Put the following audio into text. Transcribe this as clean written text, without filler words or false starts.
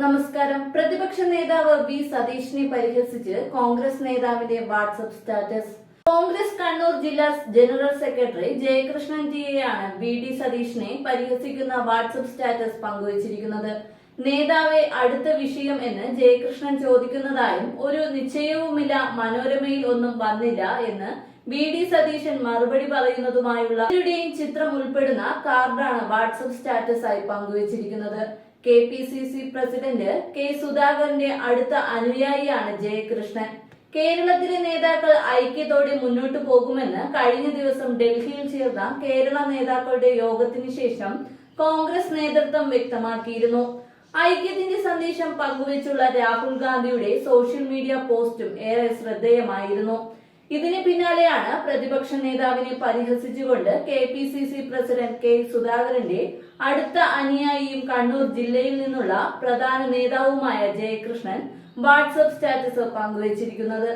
നമസ്കാരം. പ്രതിപക്ഷ നേതാവ് വി സതീഷിനെ പരിഹസിച്ച് കോൺഗ്രസ് നേതാവിന്റെ വാട്സ്ആപ്പ് സ്റ്റാറ്റസ്. കോൺഗ്രസ് കണ്ണൂർ ജില്ലാ ജനറൽ സെക്രട്ടറി ജയകൃഷ്ണൻ ജിയെയാണ് വി ഡി സതീഷിനെ പരിഹസിക്കുന്ന വാട്സ്ആപ്പ് സ്റ്റാറ്റസ് പങ്കുവച്ചിരിക്കുന്നത്. നേതാവെ, അടുത്ത വിഷയം എന്ന് ജയകൃഷ്ണൻ ചോദിക്കുന്നതായും ഒരു നിശ്ചയവുമില്ല, മനോരമയിൽ ഒന്നും വന്നില്ല എന്ന് വി ഡി സതീശൻ മറുപടി പറയുന്നതുമായുള്ള ഇരുടെയും ചിത്രം ഉൾപ്പെടുന്ന കാർഡാണ് വാട്സ്ആപ്പ് സ്റ്റാറ്റസായി പങ്കുവച്ചിരിക്കുന്നത്. KPCC പ്രസിഡന്റ് കെ സുധാകരന്റെ അടുത്ത അനുയായിയാണ് ജയകൃഷ്ണൻ. കേരളത്തിലെ നേതാക്കൾ ഐക്യത്തോടെ മുന്നോട്ടു പോകുമെന്ന് കഴിഞ്ഞ ദിവസം ഡൽഹിയിൽ ചേർന്ന കേരള നേതാക്കളുടെ യോഗത്തിന് ശേഷം കോൺഗ്രസ് നേതൃത്വം വ്യക്തമാക്കിയിരുന്നു. ഐക്യത്തിന്റെ സന്ദേശം പങ്കുവച്ചുള്ള രാഹുൽ ഗാന്ധിയുടെ സോഷ്യൽ മീഡിയ പോസ്റ്റും ഏറെ ശ്രദ്ധേയമായിരുന്നു. ഇതിന് പിന്നാലെയാണ് പ്രതിപക്ഷ നേതാവിനെ പരിഹസിച്ചുകൊണ്ട് KPCC പ്രസിഡന്റ് കെ സുധാകരന്റെ അടുത്ത അനുയായിയും കണ്ണൂർ ജില്ലയിൽ നിന്നുള്ള പ്രധാന നേതാവുമായ ജയകൃഷ്ണൻ വാട്സ്ആപ്പ് സ്റ്റാറ്റസ് പങ്കുവച്ചിരിക്കുന്നത്.